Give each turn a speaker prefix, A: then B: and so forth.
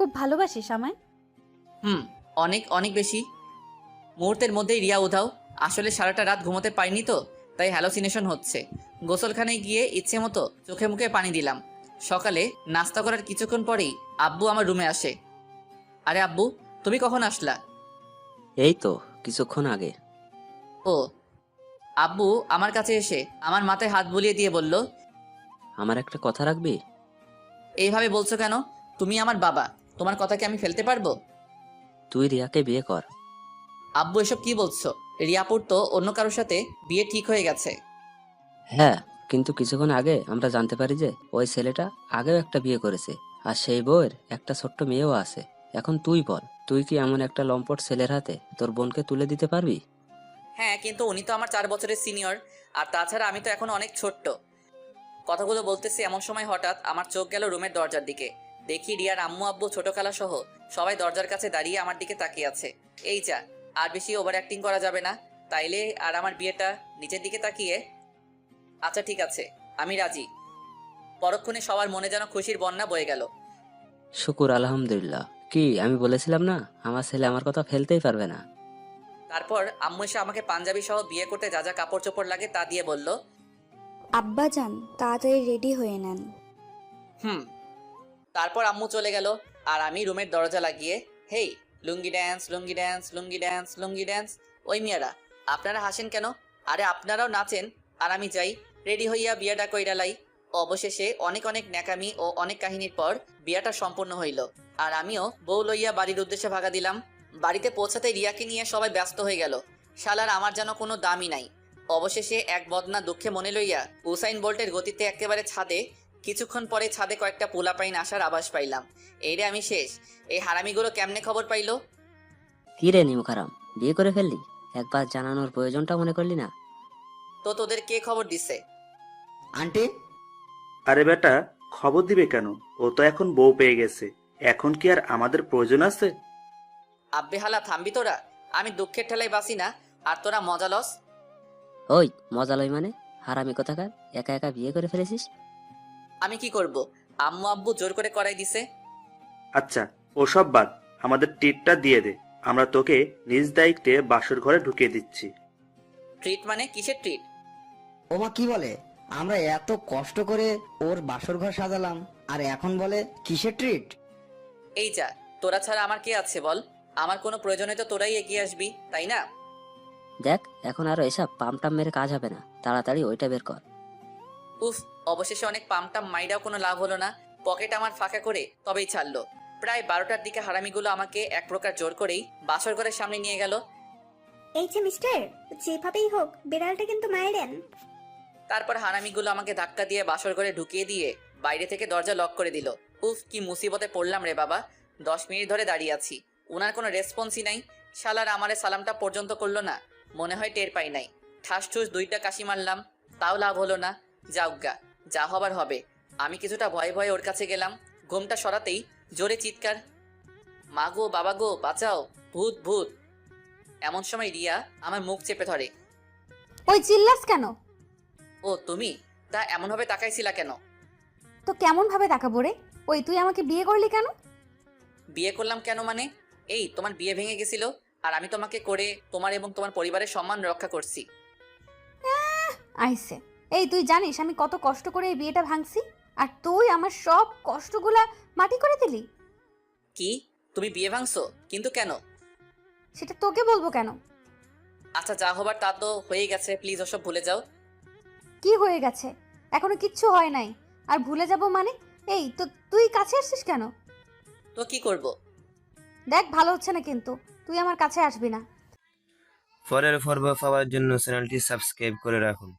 A: খুব ভালোবাসিস আমায়?
B: অনেক অনেক বেশি। মুহূর্তের মধ্যেই রিয়া উধাও। আসলে সারাটা রাত ঘুমোতে পারিনি তো, তাই হ্যালোসিনেশন হচ্ছে। গোসলখানায় গিয়ে ইচ্ছে মতো চোখে মুখে পানি দিলাম। সকালে নাস্তা করার কিছুক্ষণ পরেই আব্বু আমার রুমে আসে। আরে আব্বু, তুমি কখন আসলা?
C: এই তো কিছুক্ষণ আগে।
B: ও। আব্বু আমার কাছে এসে আমার মাথায় হাত বুলিয়ে দিয়ে বলল,
C: আমার একটা কথা রাখবি?
B: এইভাবে বলছো কেন? তুমি আমার বাবা, তোমার কথা কি আমি ফেলতে পারবো?
C: তুই রিয়াকে বিয়ে কর।
B: আব্বু এসব কি বলছো? রিয়াপুর তো অন্য কারোর সাথে বিয়ে ঠিক হয়ে গেছে।
C: হ্যাঁ, কিন্তু কিছুক্ষণ আগে আমরা জানতে পারি যে ওই ছেলেটা আগেও একটা বিয়ে করেছে, আর সেই বউয়ের একটা ছোট্ট মেয়েও আছে। এখন তুই বল, তুই কি এমন একটা লম্পট ছেলের হাতে তোর বোনকে তুলে দিতে পারবি?
B: হ্যাঁ, কিন্তু উনি তো আমার 4 বছরের সিনিয়র, আর তাছাড়া আমি তো এখন অনেক ছোট্ট। কথাগুলো বলতেছি এমন সময় হঠাৎ আমার চোখ গেল রুমের দরজার দিকে। দেখি রিয়ার আম্মু আব্বু ছোট খালা সহ সবাই দরজার কাছে দাঁড়িয়ে আমার দিকে তাকিয়ে আছে। এই যা, আর বেশি ওভার অ্যাক্টিং করা যাবে না, তাইলে আর আমার বিয়েটা নিচের দিকে তাকিয়ে। আচ্ছা ঠিক আছে, আমি রাজি। পরক্ষণে সবার মনে যেন খুশির বন্যা বয়ে গেল।
C: শুকুর আলহামদুলিল্লাহ। কি আমি বলেছিলাম না, আমার ছেলে আমার কথা ফেলতেই পারবে না।
B: তারপর আম্মু এসে আমাকে পাঞ্জাবি সহ বিয়ে করতে যা যা কাপড় চোপড় লাগে তা দিয়ে বলল,
D: আব্বাজান তাড়াতাড়ি রেডি হয়ে নেন।
B: হুম। তারপর আম্মু চলে গেল, আর আমি রুমের দরজা লাগিয়ে, হেই, লুঙ্গি ড্যান্স, লুঙ্গি ড্যান্স, লুঙ্গি ড্যান্স, লুঙ্গি ড্যান্স। ওই মিয়ারা, আপনারা হাসেন কেন? আরে আপনারাও নাচেন, আর আমি যাই রেডি হইয়া বিয়াটা কইরালাই। অবশেষে অনেক অনেক ন্যাকামি ও অনেক কাহিনীর পর বিয়াটা সম্পূর্ণ হইল, আর আমিও বউ লইয়া বাড়ির উদ্দেশ্যে ভাগা দিলাম। বাড়িতে পৌঁছাতে রিয়াকে নিয়ে সবাই ব্যস্ত হয়ে গেল। শালার আমার যেন কোনো দামই নাই। অবশেষে এক বদনা দুঃখে মনে লইয়া উসাইন বোল্টের গতিতে একেবারে ছাদে। কিছুক্ষণ পরে ছাদে কয়েকটা পোলাপাইন আসার আভাস পাইলাম। এই রে আমি শেষ। এই হারামিগুলো কেমনে খবর পাইলো?
C: কি রে নিমুখারাম, বিয়ে করে ফেললি? একবার জানানোর প্রয়োজনটা মনে করলি না?
B: তো তোদের কে খবর দিছে?
E: আন্টি,
F: আরে বেটা, খবর দিবে কেন? ও তো এখন বউ পেয়ে গেছে, এখন কি আর আমাদের প্রয়োজন আছে?
B: আব্বে হালা থামবি তোরা? আমি দুঃখের ঠেলায় বাসি না, আর তোরা মজা লস।
C: ওই মজা লই মানে? হারামি কোথাকার, একা একা বিয়ে করে ফেলেছিস?
B: আমি কি করব? আম্মু আব্বু জোর করে করাই দিছে।
F: আচ্ছা, ওসব বাদ, আমাদের ট্রিটটা দিয়ে দে। আমরা তোকে নিজ দায়িত্বে বাসর ঘরে ঢুকিয়ে দিচ্ছি।
B: ট্রিট মানে কিসের ট্রিট?
E: ওমা কি বলে? আমরা এত কষ্ট করে ওর বাসর ঘর সাজালাম, আর এখন বলে কিসের ট্রিট?
B: এই যা, তোরা ছাড়া আমার কে আছে বল? আমার কোনো প্রয়োজনে তো তোরাই এগিয়ে আসবি, তাই না?
C: দেখ, এখন আরো এসব পামটাম মেরে কাজ হবে না, তাড়াতাড়ি ওইটা বের কর।
B: উফ, অবশেষে অনেক পামটাম মাইরাও কোনো লাভ হলো না। পকেট আমার ফাঁকা করে তবেই ছাড়লো। প্রায় 12টার দিকে হারামিগুলো আমাকে এক প্রকার জোর করেই বাসর ঘরের সামনে নিয়ে গেল।
D: এই যে মিস্টার, যেভাবেই হোক বিড়ালটা কিন্তু মাইরেন।
B: তারপর হারামিগুলো আমাকে ধাক্কা দিয়ে বাসর ঘরে ঢুকিয়ে দিয়ে বাইরে থেকে দরজা লক করে দিল। উফ, কি মুসিবতে পড়লাম রে বাবা। 10 মিনিট ধরে দাঁড়িয়ে আছি, উনার কোনো রেসপন্সই নাই। শালার আমারে সালামটা পর্যন্ত করলো না। মনে হয় টের পাই নাই। ঠাস ঠুস 2টা কাশি মারলাম, তাও লাভ হলো না। যাউগা, যা হবার হবে। আমি কিছুটা ভয়ে ভয়ে ওর কাছে গেলাম। ঘুমটা সরাতেই জোরে চিৎকার, মা গো বাবা গো বাঁচাও, ভূত ভূত। এমন সময় রিয়া আমার মুখ চেপে ধরে।
A: ওই চিল্লাস কেন?
B: ও তুমি? তা এমনভাবে তাকাইছিলা কেন?
A: তো কেমন ভাবে তাকাবো রে? ওই তুই আমাকে বিয়ে করলি কেন?
B: বিয়ে করলাম কেন মানে? এই তোমার বিয়ে ভেঙে গেছিল, আর আমি তোমাকে করে তোমার এবং তোমার পরিবারের সম্মান রক্ষা করছি।
A: আইসে, এই তুই জানিস আমি কত কষ্ট করে এই বিয়েটা ভাঙছি, আর তুই আমার সব কষ্টগুলা মাটি করে দিলি।
B: কি? তুমি বিয়ে ভাঙছো? কিন্তু কেন?
A: সেটা তোকে বলবো কেন?
B: আচ্ছা, যা হবার তা তো হয়ে গেছে, প্লিজ ওসব ভুলে যাও।
A: কি হয়ে গেছে? এখনো কিচ্ছু হয় নাই, আর ভুলে যাব মানে? এই তো তুই কাছে আসছিস কেন?
B: তো কি করব?
A: দেখ ভালো হচ্ছে না, কিন্তু তুই আমার কাছে আসবি না।
G: পরের পর্ব পাওয়ার জন্য চ্যানেলটি সাবস্ক্রাইব করে রাখুন।